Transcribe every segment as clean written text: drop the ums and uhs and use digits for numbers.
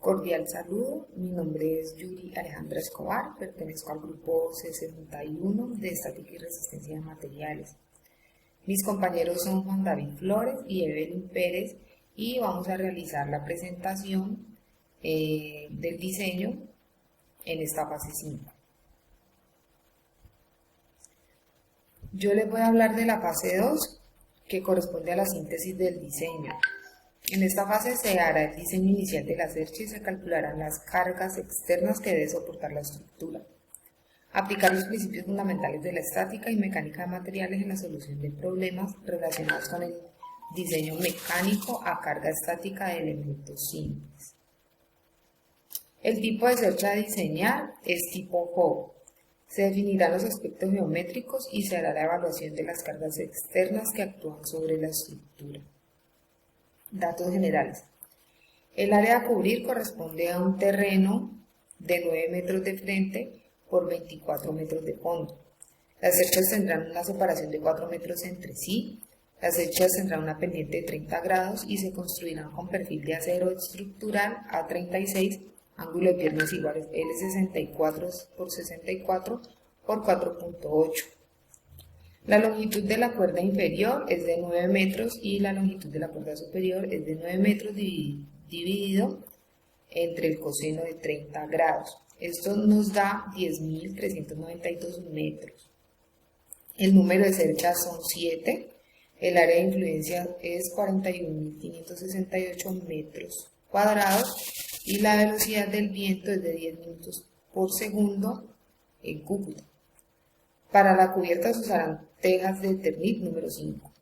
Cordial saludo, mi nombre es Yuri Alejandra Escobar, pertenezco al grupo C61 de Estática y Resistencia de Materiales. Mis compañeros son Juan David Flores y Evelyn Pérez y vamos a realizar la presentación del diseño en esta fase 5. Yo les voy a hablar de la fase 2, que corresponde a la síntesis del diseño. En esta fase se hará el diseño inicial de la cercha y se calcularán las cargas externas que debe soportar la estructura. Aplicar los principios fundamentales de la estática y mecánica de materiales en la solución de problemas relacionados con el diseño mecánico a carga estática de elementos simples. El tipo de cercha a diseñar es tipo Hough. Se definirán los aspectos geométricos y se hará la evaluación de las cargas externas que actúan sobre la estructura. Datos generales. El área a cubrir corresponde a un terreno de 9 metros de frente por 24 metros de fondo. Las cerchas tendrán una separación de 4 metros entre sí. Las cerchas tendrán una pendiente de 30 grados y se construirán con perfil de acero estructural A36, ángulo de piernas iguales L64 por 64 por 4.8. La longitud de la cuerda inferior es de 9 metros y la longitud de la cuerda superior es de 9 metros dividido entre el coseno de 30 grados. Esto nos da 10.392 metros. El número de cerchas son 7. El área de influencia es 41.568 metros cuadrados y la velocidad del viento es de 10 metros por segundo en cúpula. Para la cubierta se usarán tejas de Eternit número 5.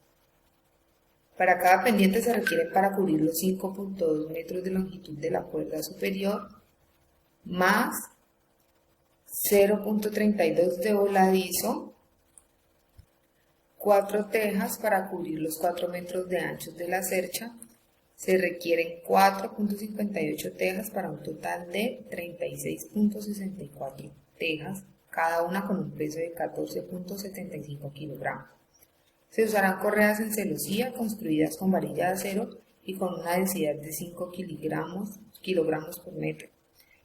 Para cada pendiente se requieren para cubrir los 5.2 metros de longitud de la cuerda superior más 0.32 de voladizo, 4 tejas para cubrir los 4 metros de ancho de la cercha. Se requieren 4.58 tejas para un total de 36.64 tejas, cada una con un peso de 14.75 kilogramos. Se usarán correas en celosía construidas con varilla de acero y con una densidad de 5 kilogramos por metro.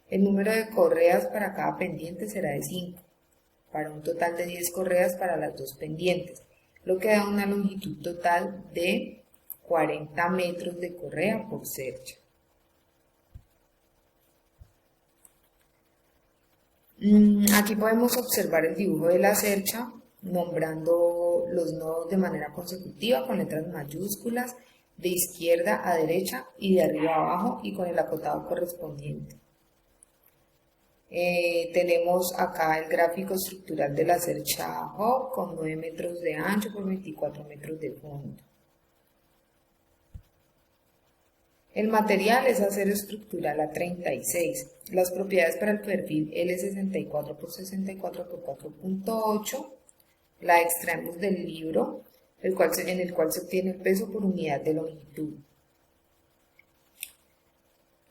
El número de correas para cada pendiente será de 5, para un total de 10 correas para las dos pendientes, lo que da una longitud total de 40 metros de correa por cercha. Aquí podemos observar el dibujo de la cercha, nombrando los nodos de manera consecutiva con letras mayúsculas, de izquierda a derecha y de arriba a abajo y con el acotado correspondiente. Tenemos acá el gráfico estructural de la cercha Hough con 9 metros de ancho por 24 metros de fondo. El material es acero estructural A36. Las propiedades para el perfil L64 por 64 por 4.8 la extraemos del libro, en el cual se obtiene el peso por unidad de longitud.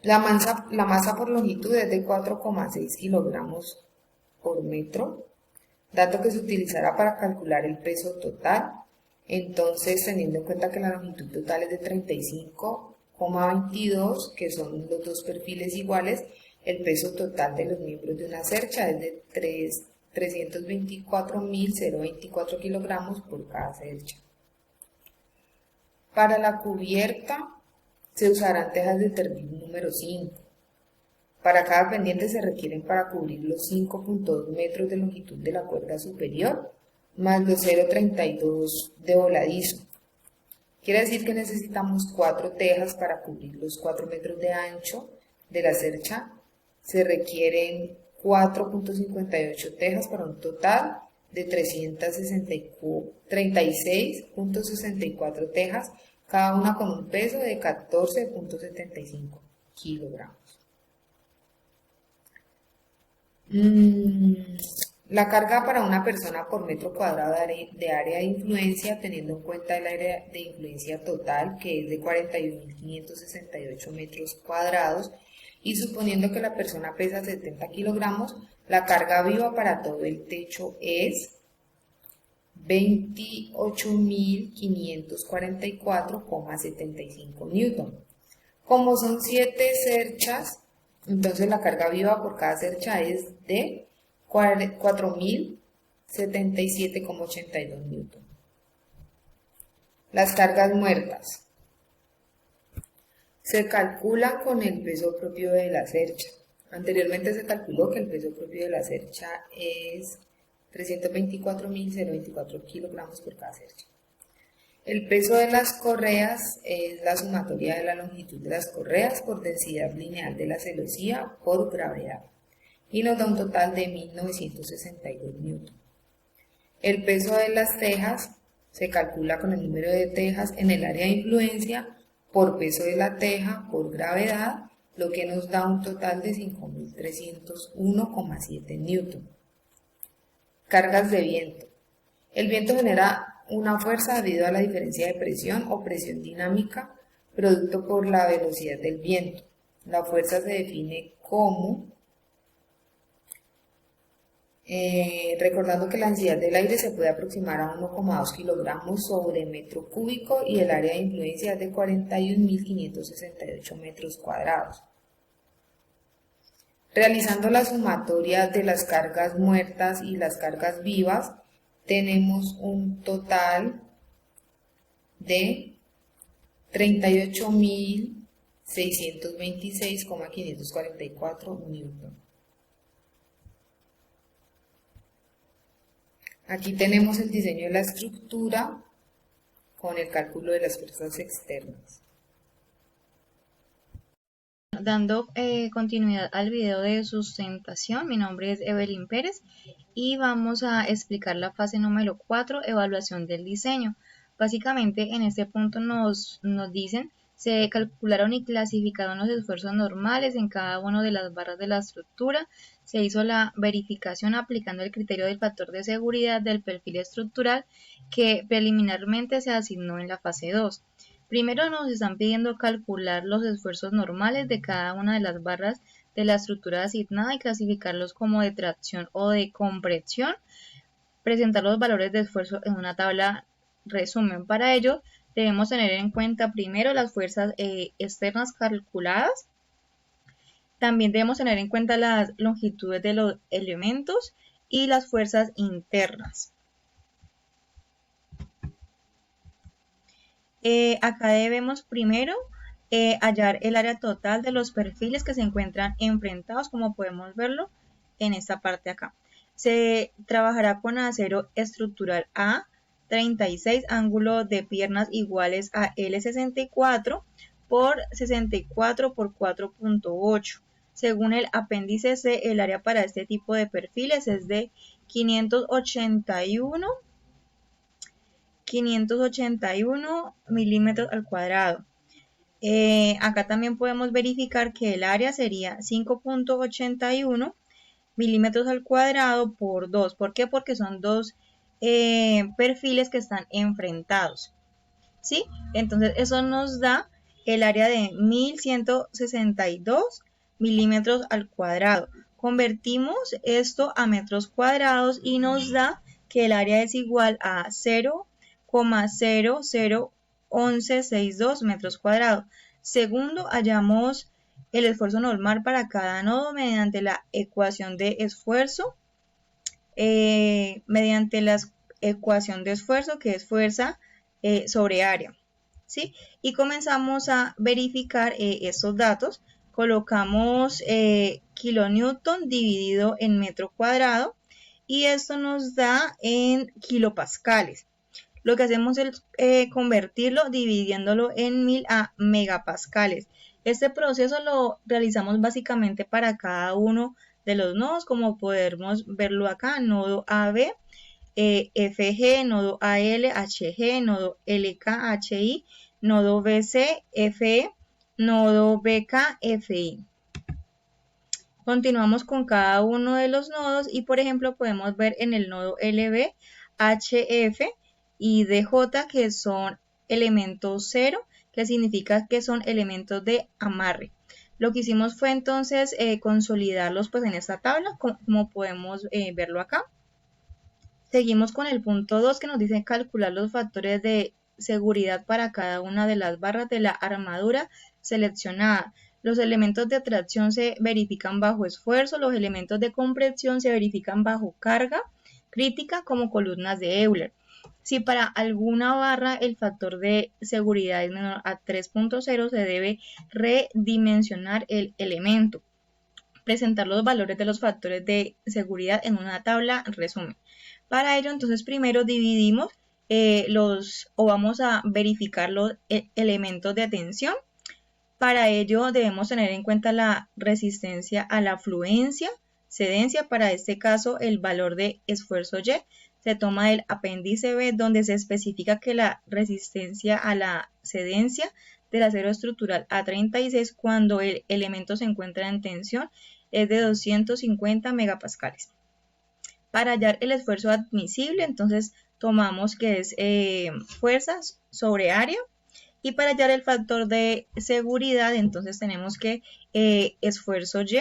La masa por longitud es de 4,6 kilogramos por metro, dato que se utilizará para calcular el peso total. Entonces, teniendo en cuenta que la longitud total es de 35,22, que son los dos perfiles iguales, el peso total de los miembros de una cercha es de 324.024 kilogramos por cada cercha. Para la cubierta se usarán tejas de Eternit número 5. Para cada pendiente se requieren para cubrir los 5.2 metros de longitud de la cuerda superior más los 0.32 de voladizo. Quiere decir que necesitamos 4 tejas para cubrir los 4 metros de ancho de la cercha. Se requieren 4.58 tejas para un total de 36.64 tejas, cada una con un peso de 14.75 kilogramos. La carga para una persona por metro cuadrado de área de influencia, teniendo en cuenta el área de influencia total, que es de 41.568 metros cuadrados, y suponiendo que la persona pesa 70 kilogramos, la carga viva para todo el techo es 28.544,75 newton. Como son 7 cerchas, Entonces la carga viva por cada cercha es de 4.077,82 newton. Las cargas muertas. Se calcula con el peso propio de la cercha. Anteriormente se calculó que el peso propio de la cercha es 324.024 kilogramos por cada cercha. El peso de las correas es la sumatoria de la longitud de las correas por densidad lineal de la celosía por gravedad y nos da un total de 1.962 newton. El peso de las tejas se calcula con el número de tejas en el área de influencia por peso de la teja por gravedad, lo que nos da un total de 5.301,7 newton. Cargas de viento. El viento genera una fuerza debido a la diferencia de presión o presión dinámica producto por la velocidad del viento. La fuerza se define como, recordando que la densidad del aire se puede aproximar a 1,2 kilogramos sobre metro cúbico y el área de influencia es de 41.568 metros cuadrados. Realizando la sumatoria de las cargas muertas y las cargas vivas, tenemos un total de 38.626,544 newton. Aquí tenemos el diseño de la estructura con el cálculo de las fuerzas externas. Dando continuidad al video de sustentación, mi nombre es Evelyn Pérez y vamos a explicar la fase número 4, evaluación del diseño. Básicamente en este punto nos dicen, se calcularon y clasificaron los esfuerzos normales en cada una de las barras de la estructura, se hizo la verificación aplicando el criterio del factor de seguridad del perfil estructural que preliminarmente se asignó en la fase 2. Primero nos están pidiendo calcular los esfuerzos normales de cada una de las barras de la estructura asignada y clasificarlos como de tracción o de compresión. Presentar los valores de esfuerzo en una tabla resumen. Para ello debemos tener en cuenta primero las fuerzas externas calculadas. También debemos tener en cuenta las longitudes de los elementos y las fuerzas internas. Acá debemos primero hallar el área total de los perfiles que se encuentran enfrentados, como podemos verlo en esta parte acá. Se trabajará con acero estructural A36, ángulo de piernas iguales a L64 por 64 por 4.8. Según el apéndice C, el área para este tipo de perfiles es de 581 milímetros al cuadrado. Acá también podemos verificar que el área sería 5.81 milímetros al cuadrado por 2. ¿Por qué? Porque son dos perfiles que están enfrentados, ¿sí? Entonces eso nos da el área de 1162 milímetros al cuadrado. Convertimos esto a metros cuadrados y nos da que el área es igual a 0,001162 metros cuadrados. Segundo, hallamos el esfuerzo normal para cada nodo mediante la ecuación de esfuerzo, que es fuerza sobre área, ¿sí? Y comenzamos a verificar estos datos. Colocamos kilonewton dividido en metro cuadrado y esto nos da en kilopascales. Lo que hacemos es convertirlo dividiéndolo en 1000 a megapascales. Este proceso lo realizamos básicamente para cada uno de los nodos, como podemos verlo acá: nodo AB, FG, nodo AL, HG, nodo LK, HI, nodo BC, FE, nodo BK, FI. Continuamos con cada uno de los nodos y, por ejemplo, podemos ver en el nodo LB, HF y DJ, que son elementos 0, que significa que son elementos de amarre. Lo que hicimos fue entonces consolidarlos pues en esta tabla, como podemos verlo acá. Seguimos con el punto 2, que nos dice calcular los factores de seguridad para cada una de las barras de la armadura seleccionada. Los elementos de tracción se verifican bajo esfuerzo, los elementos de compresión se verifican bajo carga crítica como columnas de Euler. Si para alguna barra el factor de seguridad es menor a 3.0, se debe redimensionar el elemento. Presentar los valores de los factores de seguridad en una tabla resumen. Para ello, entonces, primero dividimos vamos a verificar los elementos de tensión. Para ello debemos tener en cuenta la resistencia a la fluencia, cedencia. Para este caso, el valor de esfuerzo Y se toma del apéndice B, donde se especifica que la resistencia a la cedencia del acero estructural A36 cuando el elemento se encuentra en tensión es de 250 megapascales. Para hallar el esfuerzo admisible, entonces tomamos que es fuerzas sobre área. Y para hallar el factor de seguridad, entonces tenemos que esfuerzo Y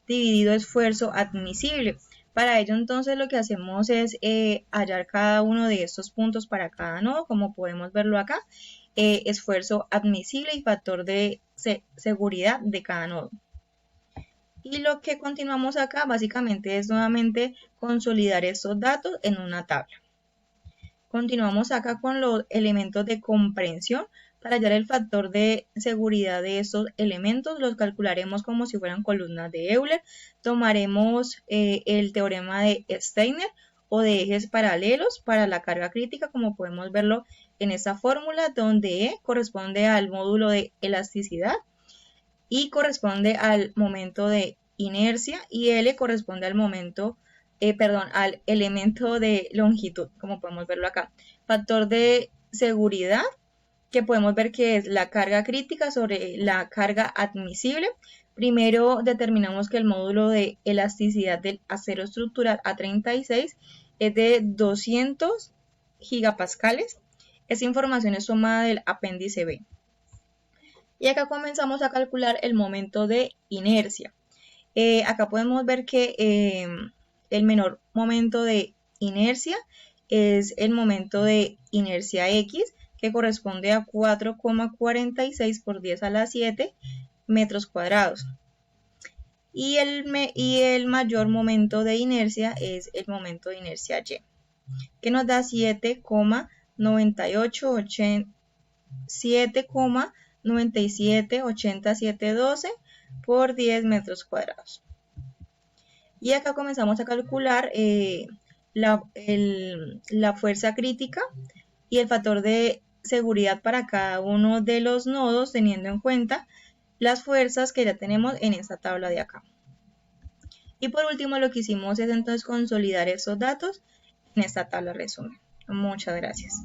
dividido esfuerzo admisible. Para ello, entonces, lo que hacemos es hallar cada uno de estos puntos para cada nodo, como podemos verlo acá, esfuerzo admisible y factor de seguridad de cada nodo. Y lo que continuamos acá básicamente es nuevamente consolidar estos datos en una tabla. Continuamos acá con los elementos de comprensión. Para hallar el factor de seguridad de estos elementos, los calcularemos como si fueran columnas de Euler. Tomaremos el teorema de Steiner o de ejes paralelos para la carga crítica, como podemos verlo en esta fórmula, donde E corresponde al módulo de elasticidad, I corresponde al momento de inercia y L corresponde al al elemento de longitud, como podemos verlo acá. Factor de seguridad, que podemos ver que es la carga crítica sobre la carga admisible. Primero determinamos que el módulo de elasticidad del acero estructural A36 es de 200 gigapascales. Esta información es tomada del apéndice B. Y acá comenzamos a calcular el momento de inercia. Acá podemos ver que el menor momento de inercia es el momento de inercia X, que corresponde a 4,46 por 10 a la 7 metros cuadrados. Y el mayor momento de inercia es el momento de inercia Y, que nos da 7,978712 por 10 metros cuadrados. Y acá comenzamos a calcular la fuerza crítica y el factor de seguridad para cada uno de los nodos, teniendo en cuenta las fuerzas que ya tenemos en esta tabla de acá. Y por último, lo que hicimos es entonces consolidar estos datos en esta tabla resumen. Muchas gracias.